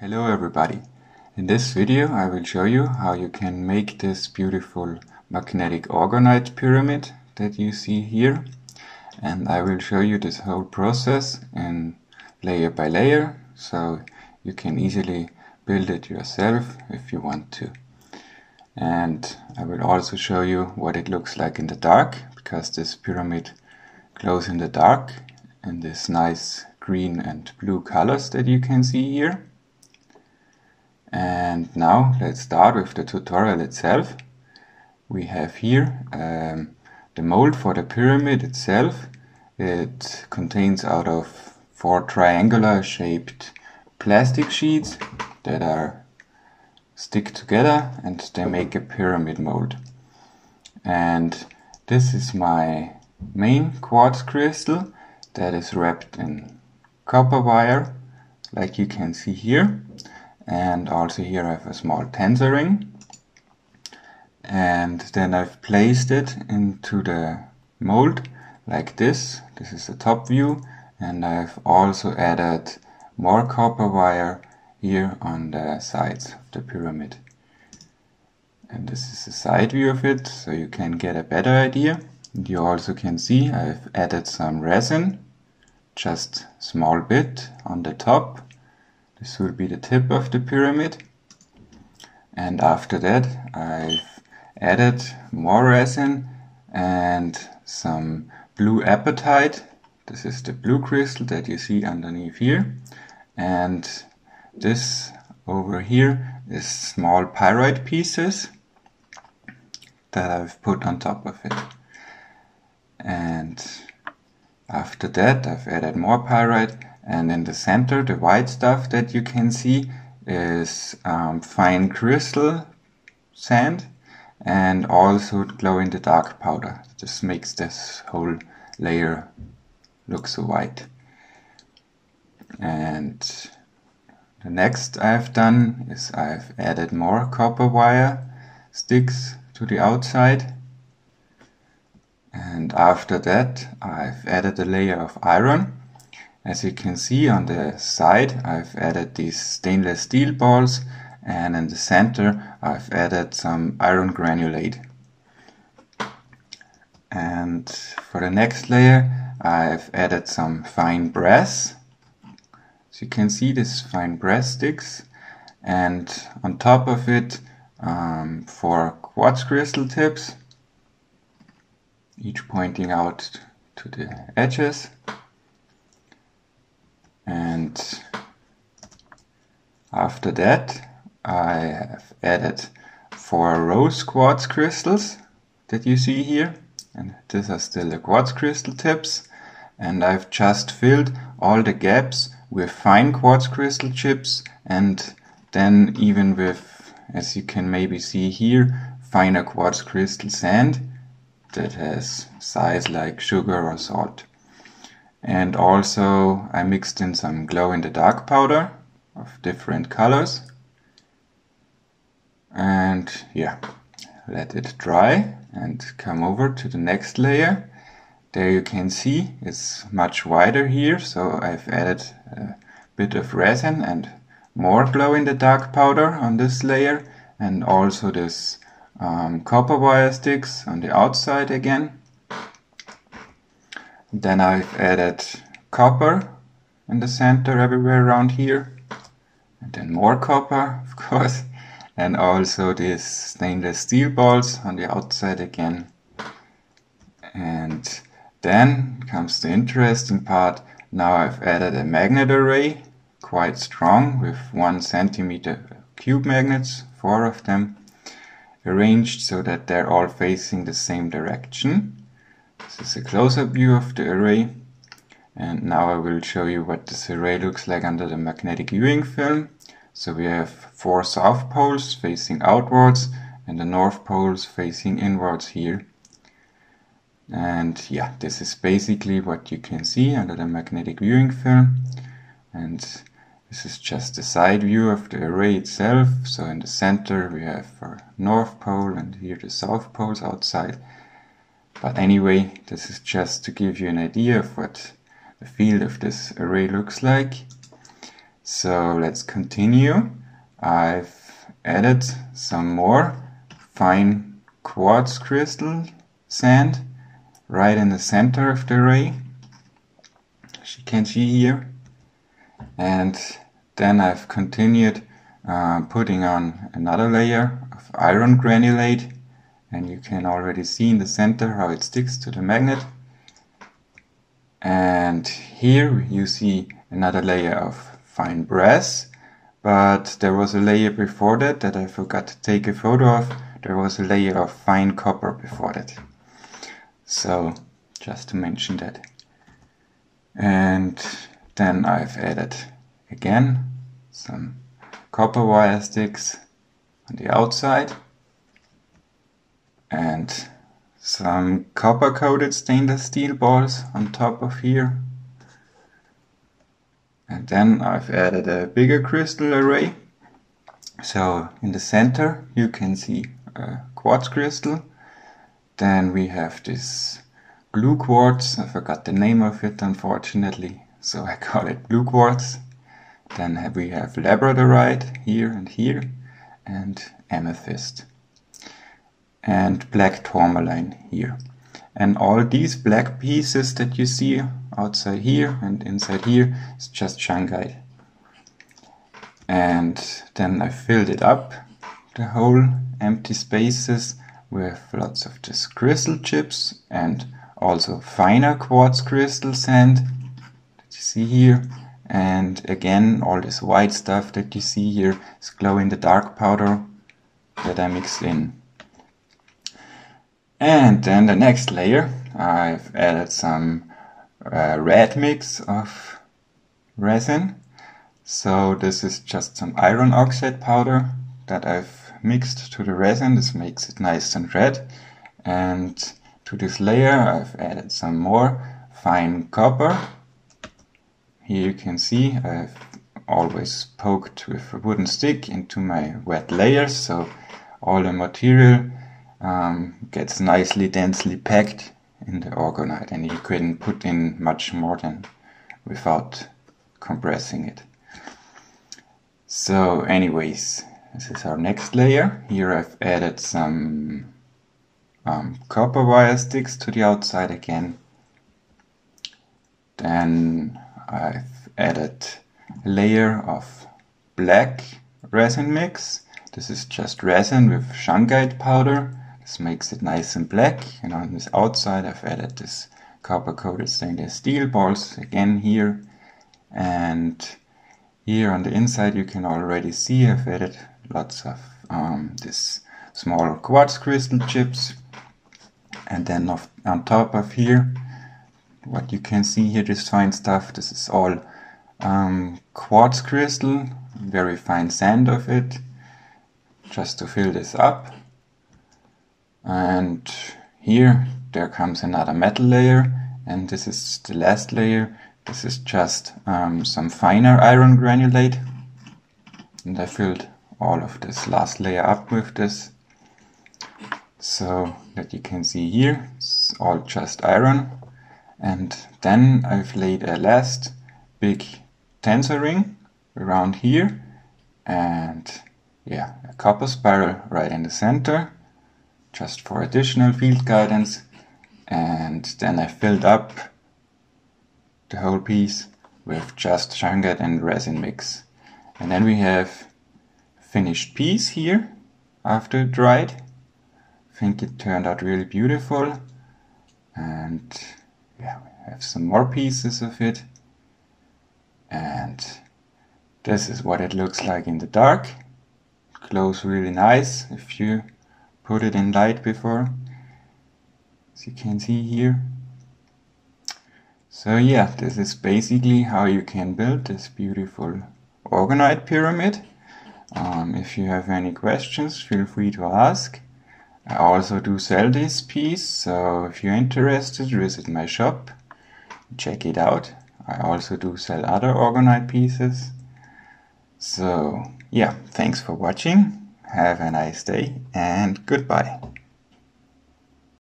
Hello everybody. In this video I will show you how you can make this beautiful magnetic Orgonite pyramid that you see here, and I will show you this whole process in layer by layer so you can easily build it yourself if you want to. And I will also show you what it looks like in the dark, because this pyramid glows in the dark in this nice green and blue colors that you can see here. And now let's start with the tutorial itself. We have here the mold for the pyramid itself. It contains out of 4 triangular shaped plastic sheets that are stick together and they make a pyramid mold. And this is my main quartz crystal that is wrapped in copper wire, like you can see here. And also here I have a small tensor ring, and then I've placed it into the mold like this. This is the top view, and I've also added more copper wire here on the sides of the pyramid. And this is the side view of it, so you can get a better idea. And you also can see I've added some resin, just a small bit on the top. This will be the tip of the pyramid, and after that I've added more resin and some blue apatite. This is the blue crystal that you see underneath here, and this over here is small pyrite pieces that I've put on top of it. And after that I've added more pyrite. And in the center, the white stuff that you can see is fine crystal sand and also glow-in-the-dark powder. This makes this whole layer look so white. And the next I've done is I've added more copper wire sticks to the outside. And after that I've added a layer of iron. As you can see on the side, I've added these stainless steel balls, and in the center I've added some iron granulate. And for the next layer I've added some fine brass. So you can see these fine brass sticks, and on top of it 4 quartz crystal tips, each pointing out to the edges. And after that I have added 4 rose quartz crystals that you see here, and these are still the quartz crystal tips, and I've just filled all the gaps with fine quartz crystal chips, and then even with, as you can maybe see here, finer quartz crystal sand that has size like sugar or salt. And also I mixed in some glow-in-the-dark powder of different colors. And yeah, let it dry and come over to the next layer. There you can see it's much wider here, so I've added a bit of resin and more glow-in-the-dark powder on this layer, and also this copper wire sticks on the outside again. Then I've added copper in the center everywhere around here, and then more copper, of course, and also these stainless steel balls on the outside again. And then comes the interesting part. Now I've added a magnet array, quite strong, with 1 centimeter cube magnets, 4 of them, arranged so that they're all facing the same direction. This is a close-up view of the array, and now I will show you what this array looks like under the magnetic viewing film. So we have 4 south poles facing outwards and the north poles facing inwards here. And yeah, this is basically what you can see under the magnetic viewing film. And this is just the side view of the array itself. So in the center we have our north pole, and here the south poles outside. But anyway, this is just to give you an idea of what the field of this array looks like. So let's continue. I've added some more fine quartz crystal sand right in the center of the array, as you can see here. And then I've continued putting on another layer of iron granulate, and you can already see in the center how it sticks to the magnet. And here you see another layer of fine brass, but there was a layer before that I forgot to take a photo of. There was a layer of fine copper before that. So just to mention that. And then I've added again some copper wire sticks on the outside and some copper coated stainless steel balls on top of here. And then I've added a bigger crystal array. So in the center you can see a quartz crystal. Then we have this blue quartz. I forgot the name of it unfortunately, so I call it blue quartz. Then we have labradorite here, and amethyst. And black tourmaline here. And all these black pieces that you see outside here and inside here is just shungite. And then I filled it up, the whole empty spaces, with lots of this crystal chips and also finer quartz crystal sand that you see here. And again, all this white stuff that you see here is glow-in-the-dark powder that I mixed in. And then the next layer, I've added some red mix of resin. So this is just some iron oxide powder that I've mixed to the resin. This makes it nice and red. And to this layer I've added some more fine copper. Here you can see I've always poked with a wooden stick into my wet layers, so all the material gets nicely densely packed in the orgonite, and you couldn't put in much more than without compressing it. So anyways, this is our next layer. Here I've added some copper wire sticks to the outside again. Then I've added a layer of black resin mix. This is just resin with shungite powder. This makes it nice and black. And on this outside I've added this copper coated stainless steel balls again here. And here on the inside you can already see I've added lots of this small quartz crystal chips. And then on top of here, what you can see here, this fine stuff, this is all quartz crystal, very fine sand of it, just to fill this up. And here there comes another metal layer, and this is the last layer. This is just some finer iron granulate, and I filled all of this last layer up with this, so that you can see here it's all just iron. And then I've laid a last big tensor ring around here, and yeah, a copper spiral right in the center, just for additional field guidance. And then I filled up the whole piece with just shungite and resin mix. And then we have a finished piece here after it dried. I think it turned out really beautiful. And yeah, we have some more pieces of it. And this is what it looks like in the dark. It glows really nice if you put it in light before, as you can see here. So yeah, this is basically how you can build this beautiful Orgonite pyramid. If you have any questions, feel free to ask. I also do sell this piece, so if you're interested, visit my shop, check it out. I also do sell other Orgonite pieces. So yeah, thanks for watching, have a nice day, and goodbye.